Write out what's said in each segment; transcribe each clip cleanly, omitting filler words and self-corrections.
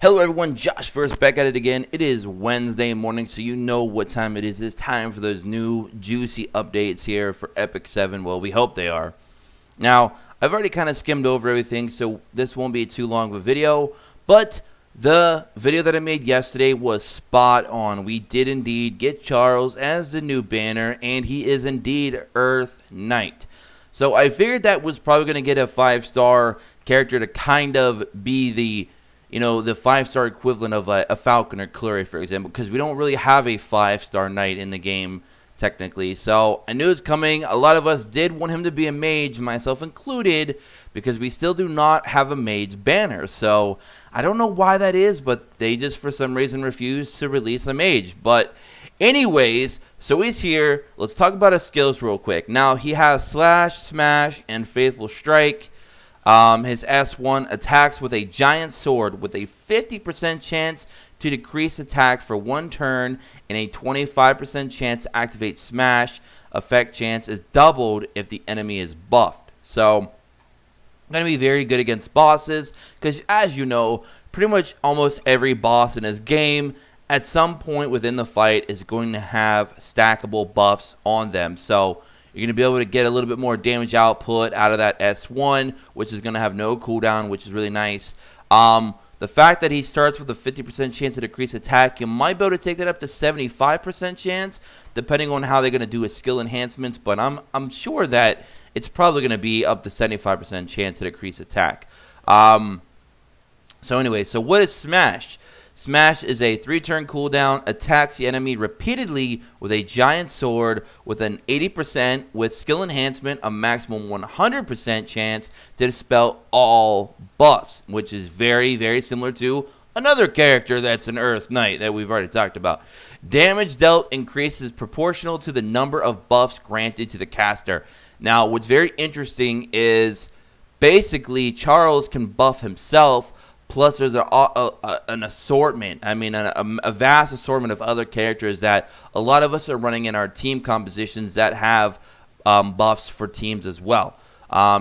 Hello everyone, Josh first back at it again. It is Wednesday morning, so you know what time it is. It's time for those new juicy updates here for Epic 7. Well, we hope they are. Now, I've already kind of skimmed over everything, so this won't be too long of a video. But the video that I made yesterday was spot on. We did indeed get Charles as the new banner, and he is indeed Earth Knight. So I figured that was probably going to get a 5-star character to kind of be the the 5-star equivalent of a Falcon or Clury, for example, because we don't really have a 5-star knight in the game, technically. So I knew it was coming. A lot of us did want him to be a mage, myself included, because we still do not have a mage banner. So I don't know why that is, but they just, for some reason, refused to release a mage. But anyways, so he's here. Let's talk about his skills real quick. Now, he has Slash, Smash, and Faithful Strike. His S1 attacks with a giant sword with a 50% chance to decrease attack for 1 turn and a 25% chance to activate Smash. Effect chance is doubled if the enemy is buffed. So, going to be very good against bosses because, as you know, pretty much almost every boss in this game at some point within the fight is going to have stackable buffs on them. So, you're going to be able to get a little bit more damage output out of that S1, which is going to have no cooldown, which is really nice. The fact that he starts with a 50% chance to decrease attack, you might be able to take that up to 75% chance, depending on how they're going to do his skill enhancements. But I'm sure that it's probably going to be up to 75% chance to decrease attack. So anyway, so what is Smash? Smash is a 3-turn cooldown, attacks the enemy repeatedly with a giant sword with an 80% with skill enhancement, a maximum 100% chance to dispel all buffs, which is very, very similar to another character that's an Earth Knight that we've already talked about. Damage dealt increases proportional to the number of buffs granted to the caster. Now, what's very interesting is basically Charles can buff himself. Plus, there's an assortment, a vast assortment of other characters that a lot of us are running in our team compositions that have buffs for teams as well.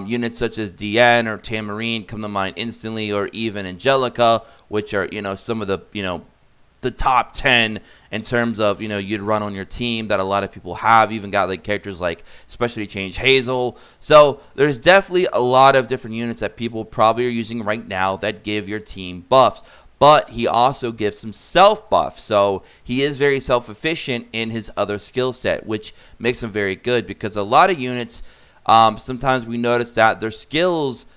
Units such as Diane or Tamarine come to mind instantly, or even Angelica, which are, some of the top 10 in terms of, you'd run on your team that a lot of people have. Even got like characters like Specialty Change Hazel. So there's definitely a lot of different units that people probably are using right now that give your team buffs. But he also gives himself buffs. So he is very self-efficient in his other skill set, which makes him very good because a lot of units, sometimes we notice that their skills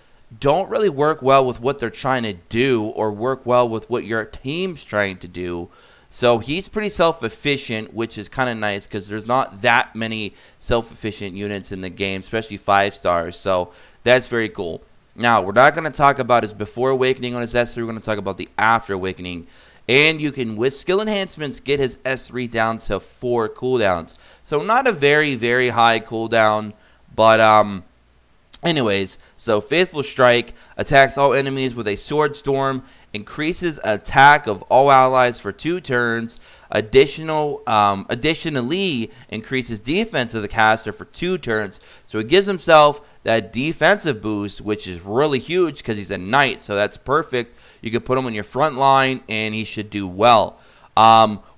don't really work well with what they're trying to do or work well with what your team's trying to do. So he's pretty self-efficient, which is kind of nice because there's not that many self-efficient units in the game, especially 5-stars. So that's very cool. Now, we're not going to talk about his before awakening on his S3. We're going to talk about the after awakening. And you can, with skill enhancements, get his S3 down to 4 cooldowns. So not a very, very high cooldown, but anyways, so Faithful Strike attacks all enemies with a sword storm, increases attack of all allies for 2 turns. Additionally, increases defense of the caster for 2 turns. So he gives himself that defensive boost, which is really huge because he's a knight. So that's perfect. You could put him on your front line, and he should do well.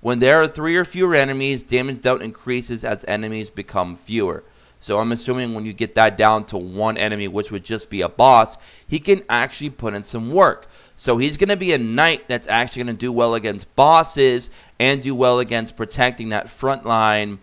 When there are 3 or fewer enemies, damage dealt increases as enemies become fewer. So I'm assuming when you get that down to 1 enemy, which would just be a boss, he can actually put in some work. So he's going to be a knight that's actually going to do well against bosses and do well against protecting that front line,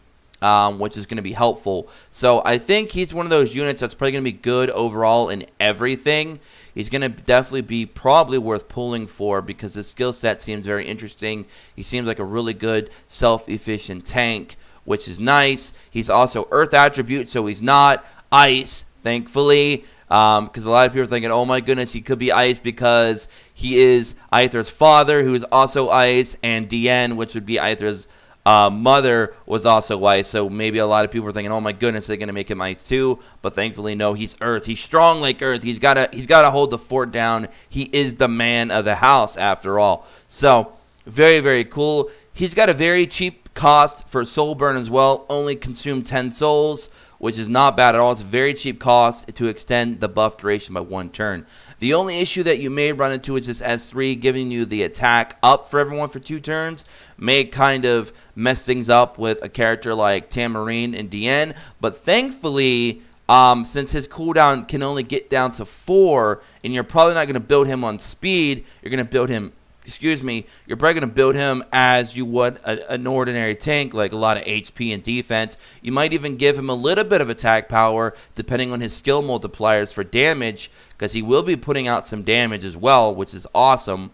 which is going to be helpful. So I think he's one of those units that's probably going to be good overall in everything. He's going to definitely be probably worth pulling for because his skill set seems very interesting. He seems like a really good self-efficient tank, which is nice. He's also Earth attribute, so he's not Ice, thankfully. Because a lot of people are thinking, oh my goodness, he could be Ice because he is Aether's father, who is also Ice, and Diane, which would be Aether's mother, was also Ice. So maybe a lot of people are thinking, oh my goodness, they're gonna make him Ice too. But thankfully, no, he's Earth. He's strong like Earth. He's gotta hold the fort down. He is the man of the house, after all. So very, very cool. He's got a very cheap cost for soul burn as well. Only consume 10 souls, which is not bad at all. It's a very cheap cost to extend the buff duration by 1 turn. The only issue that you may run into is this S3 giving you the attack up for everyone for 2 turns. May kind of mess things up with a character like Tamarine and DN, but thankfully, since his cooldown can only get down to 4, and you're probably not going to build him on speed, you're going to build him, you're probably going to build him as you would an ordinary tank, like a lot of HP and defense. You might even give him a little bit of attack power, depending on his skill multipliers for damage, because he will be putting out some damage as well, which is awesome.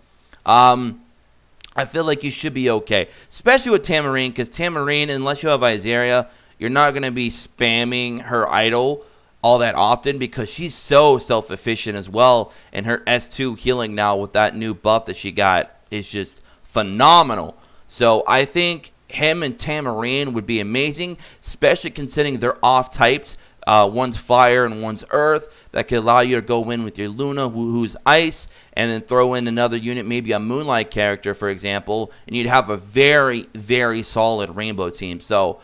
I feel like you should be okay, especially with Tamarine, because Tamarine, unless you have Izaria, you're not going to be spamming her idol all that often because she's so self-efficient as well. And her S2 healing now with that new buff that she got is just phenomenal. So I think him and Tamarine would be amazing, especially considering they're off types. One's fire and one's earth. That could allow you to go in with your Luna, who's ice, and then throw in another unit, maybe a Moonlight character, for example, and you'd have a very, very solid rainbow team. So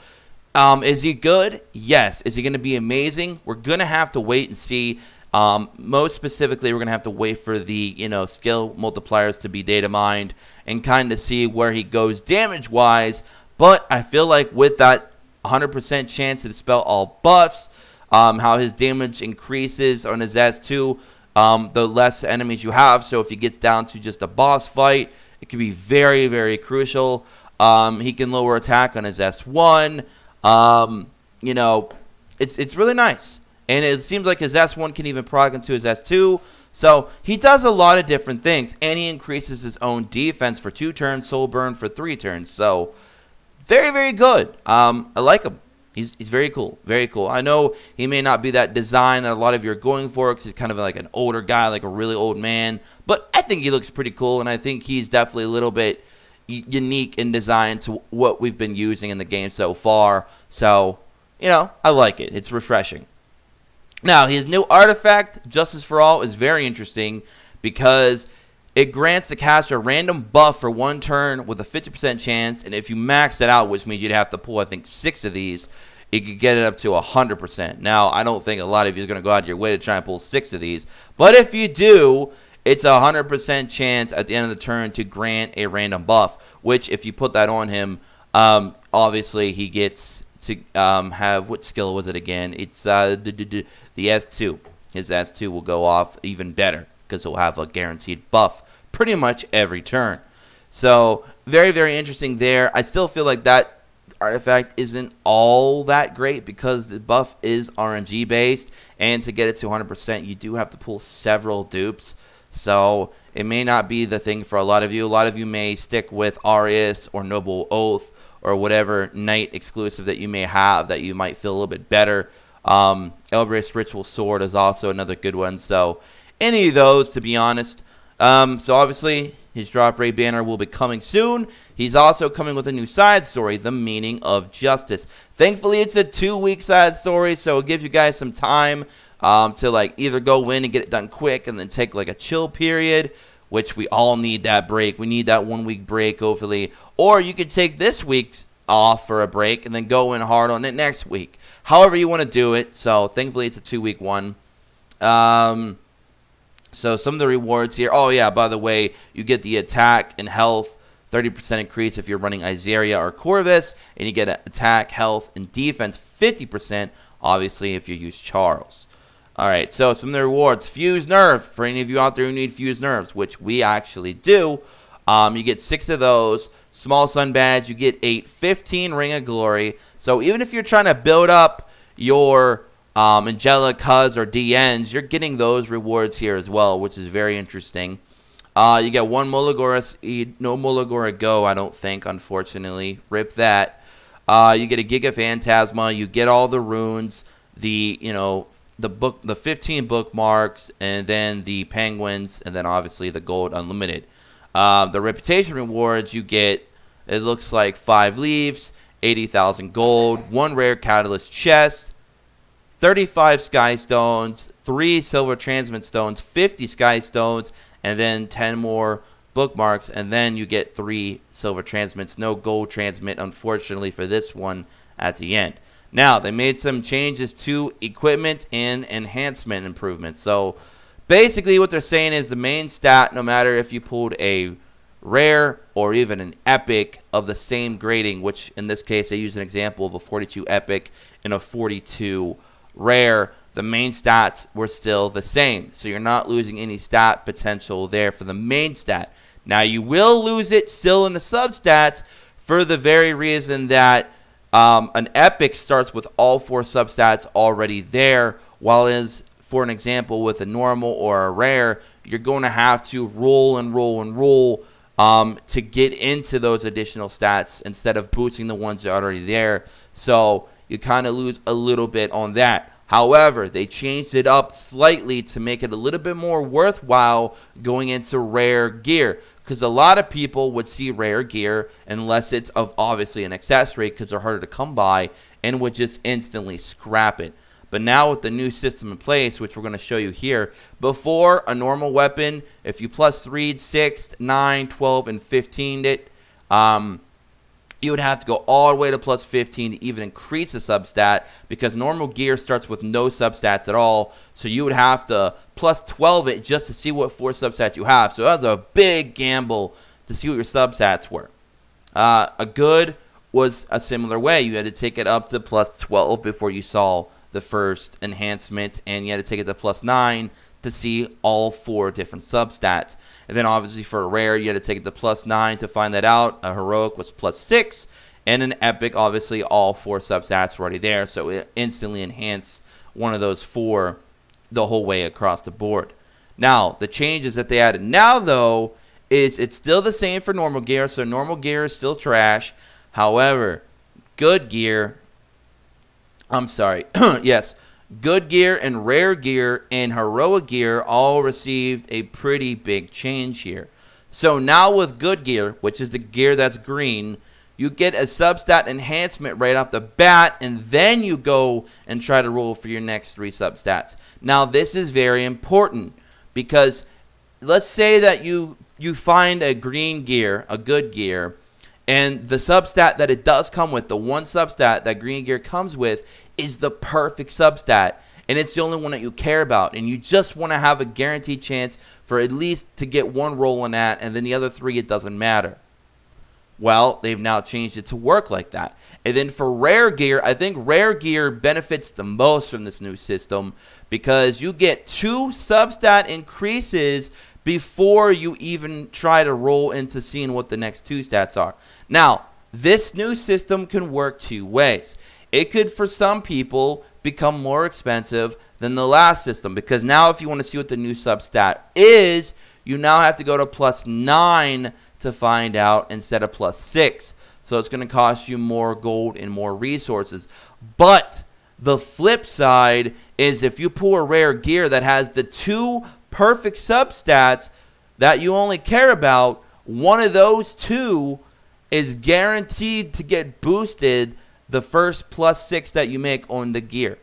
is he good? Yes. Is he going to be amazing? We're going to have to wait and see. Most specifically, we're going to have to wait for the skill multipliers to be data mined and kind of see where he goes damage-wise. But I feel like with that 100% chance to dispel all buffs, how his damage increases on his S2, the less enemies you have. So if he gets down to just a boss fight, it can be very, very crucial. He can lower attack on his S1. It's really nice. And it seems like his S1 can even proc into his S2. So he does a lot of different things. And he increases his own defense for 2 turns, soul burn for 3 turns. So very, very good. I like him. He's very cool. Very cool. I know he may not be that design that a lot of you are going for because he's kind of like an older guy, like a really old man. But I think he looks pretty cool. And I think he's definitely a little bit unique in design to what we've been using in the game so far. So, I like it. It's refreshing. Now, his new artifact, Justice for All, is very interesting because it grants the caster a random buff for 1 turn with a 50% chance, and if you max it out, which means you'd have to pull, I think, 6 of these, it could get it up to 100%. Now, I don't think a lot of you are going to go out of your way to try and pull 6 of these, but if you do, it's a 100% chance at the end of the turn to grant a random buff, which if you put that on him, obviously he gets to have, what skill was it again? It's the S2. His S2 will go off even better because he'll have a guaranteed buff pretty much every turn. So very, very interesting there. I still feel like that artifact isn't all that great because the buff is RNG based, and to get it to 100%, you do have to pull several dupes. So it may not be the thing for a lot of you. A lot of you may stick with Arius or Noble Oath or whatever Knight exclusive that you may have that you might feel a little bit better. Elbrus Ritual Sword is also another good one. So any of those, to be honest. So obviously his drop rate banner will be coming soon. He's also coming with a new side story, The Meaning of Justice. Thankfully, it's a 2-week side story, so it gives you guys some time to like either go in and get it done quick and then take like a chill period, which we all need that break. We need that 1-week break, hopefully. Or you could take this week's off for a break and then go in hard on it next week. However you want to do it. So thankfully, it's a 2-week one. So some of the rewards here. Oh, yeah, by the way, you get the attack and health 30% increase if you're running Izaria or Corvus, and you get attack, health, and defense 50%, obviously, if you use Charles. All right, so some of the rewards. Fuse Nerve, for any of you out there who need Fuse Nerves, which we actually do. You get 6 of those. Small Sun Badge, you get 8. 15 Ring of Glory. So even if you're trying to build up your Angelic, Huz, or DNs, you're getting those rewards here as well, which is very interesting. You get 1 Molagora, no Molagora Go, I don't think, unfortunately. Rip that. You get a Giga Phantasma, you get all the runes, the 15 bookmarks, and then the penguins, and then obviously the gold unlimited. The reputation rewards, you get, it looks like 5 leaves, 80,000 gold, 1 rare catalyst chest, 35 sky stones, 3 silver transmit stones, 50 sky stones, and then 10 more bookmarks, and then you get 3 silver transmits. No gold transmit, unfortunately, for this one at the end. Now, they made some changes to equipment and enhancement improvements. So, basically what they're saying is the main stat, no matter if you pulled a rare or even an epic of the same grading, which in this case they use an example of a 42 epic and a 42 rare, the main stats were still the same. So you're not losing any stat potential there for the main stat. Now you will lose it still in the substats for the very reason that an epic starts with all 4 substats already there, while as for an example with a normal or a rare, you're going to have to roll and roll and roll to get into those additional stats instead of boosting the ones that are already there. So you kind of lose a little bit on that. However, they changed it up slightly to make it a little bit more worthwhile going into rare gear, because a lot of people would see rare gear unless it's of obviously an accessory because they're harder to come by and would just instantly scrap it. But now with the new system in place, which we're going to show you here, before a normal weapon, if you plus 3, 6, 9, 12, and 15 it, you would have to go all the way to plus 15 to even increase the substat, because normal gear starts with no substats at all. So you would have to plus 12 it just to see what 4 substats you have. So that was a big gamble to see what your substats were. A good was a similar way. You had to take it up to plus 12 before you saw the first enhancement, and you had to take it to plus 9 to see all 4 different substats. And then obviously for a rare, you had to take it to plus 9 to find that out. A heroic was plus 6, and an epic, obviously all 4 substats were already there, so it instantly enhanced one of those 4 the whole way across the board. Now, the changes that they added now, though, is it's still the same for normal gear, so normal gear is still trash. However, good gear, yes, good gear and rare gear and heroic gear all received a pretty big change here. So now with good gear, which is the gear that's green, you get a substat enhancement right off the bat, and then you go and try to roll for your next 3 substats. Now this is very important, because let's say that you find a green gear, a good gear, and the substat that it does come with, the one substat that green gear comes with, is the perfect substat. And it's the only one that you care about. And you just want to have a guaranteed chance for at least to get 1 roll on that, and then the other 3, it doesn't matter. Well, they've now changed it to work like that. And then for rare gear, I think rare gear benefits the most from this new system, because you get 2 substat increases before you even try to roll into seeing what the next 2 stats are. Now, this new system can work 2 ways. It could, for some people, become more expensive than the last system, because now if you want to see what the new substat is, you now have to go to plus 9 to find out instead of plus 6. So it's going to cost you more gold and more resources. But the flip side is if you pull a rare gear that has the 2 perfect substats that you only care about, one of those 2 is guaranteed to get boosted the first plus 6 that you make on the gear.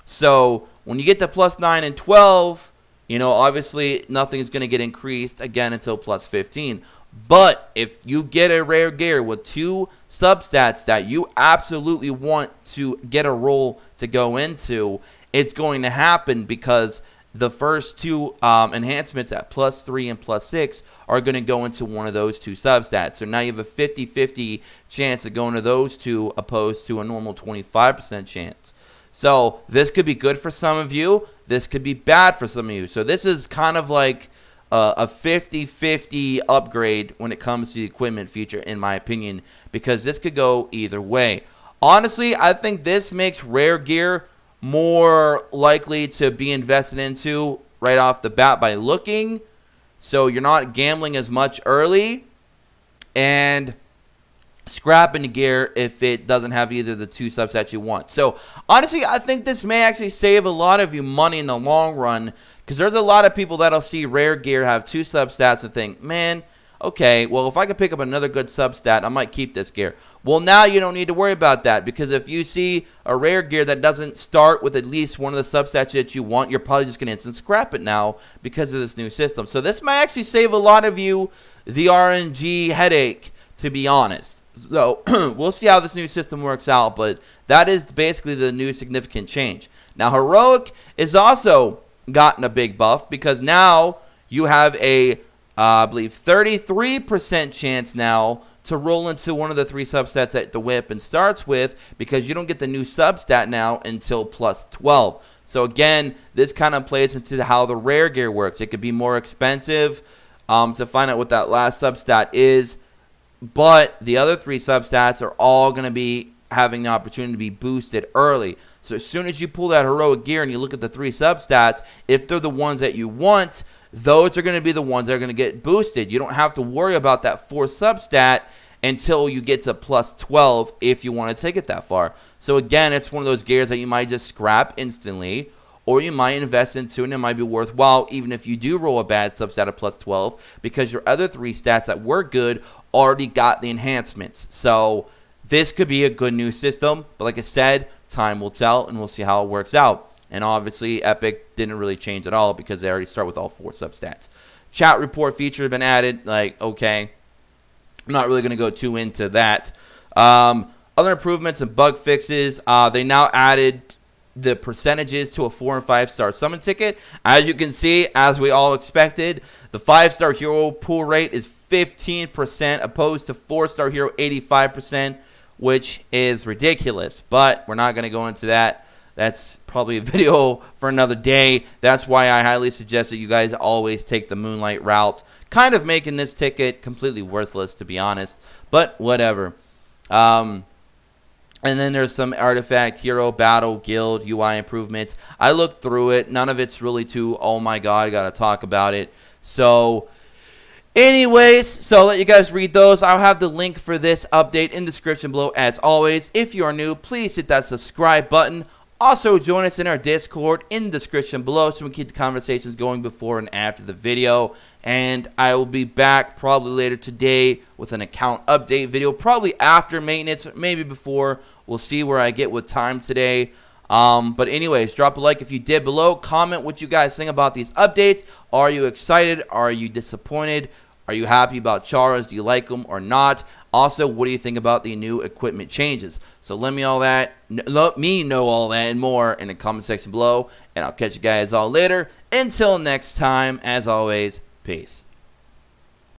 So when you get to plus 9 and 12, obviously nothing is going to get increased again until plus 15. But if you get a rare gear with 2 substats that you absolutely want to get a roll to go into, it's going to happen, because the first 2 enhancements at plus 3 and plus 6 are going to go into one of those 2 substats. So now you have a 50-50 chance of going to those 2 opposed to a normal 25% chance. So this could be good for some of you. This could be bad for some of you. So this is kind of like a 50-50 upgrade when it comes to the equipment feature, in my opinion, because this could go either way. Honestly, I think this makes rare gear more likely to be invested into right off the bat by looking, so you're not gambling as much early and scrapping the gear if it doesn't have either the 2 subsets you want. So honestly, I think this may actually save a lot of you money in the long run, because there's a lot of people that'll see rare gear have 2 substats and think, man, okay, well, if I could pick up another good substat, I might keep this gear. Well, now you don't need to worry about that, because if you see a rare gear that doesn't start with at least one of the substats that you want, you're probably just going to instant scrap it now because of this new system. So this might actually save a lot of you the RNG headache to be honest. So we'll see how this new system works out, but that is basically the new significant change. Now, Heroic is also gotten a big buff because now you have a, I believe, 33% chance now to roll into one of the 3 substats that the weapon starts with, because you don't get the new substat now until plus 12. So again, this kind of plays into how the rare gear works. It could be more expensive to find out what that last substat is, but the other 3 substats are all going to be having the opportunity to be boosted early. So as soon as you pull that heroic gear and you look at the 3 substats, if they're the ones that you want, those are going to be the ones that are going to get boosted. You don't have to worry about that 4th substat until you get to plus 12 if you want to take it that far. So again, it's one of those gears that you might just scrap instantly, or you might invest into, and it might be worthwhile even if you do roll a bad substat of plus 12, because your other 3 stats that were good already got the enhancements. So this could be a good new system, but like I said, time will tell, and we'll see how it works out. And obviously, Epic didn't really change at all because they already start with all 4 substats. Chat report feature has been added. Like, okay, I'm not really going to go too into that. Other improvements and bug fixes. They now added the percentages to a 4- and 5-star summon ticket. As you can see, as we all expected, the 5-star hero pull rate is 15% opposed to 4-star hero 85%, which is ridiculous. But we're not going to go into that. That's probably a video for another day. That's why I highly suggest that you guys always take the Moonlight route, kind of making this ticket completely worthless, to be honest. But whatever. And then there's some artifact, hero, battle, guild, UI improvements. I looked through it. None of it's really too, oh my god, I got to talk about it. So anyways, so I'll let you guys read those. I'll have the link for this update in the description below as always. If you are new, please hit that subscribe button. Also, join us in our Discord in the description below so we can keep the conversations going before and after the video. And I will be back probably later today with an account update video, probably after maintenance, maybe before. We'll see where I get with time today. But anyways, drop a like if you did below. Comment what you guys think about these updates. Are you excited? Are you disappointed? Are you happy about Charas? Do you like them or not? Also, what do you think about the new equipment changes? So let me know all that and more in the comment section below, and I'll catch you guys all later. Until next time, as always, peace.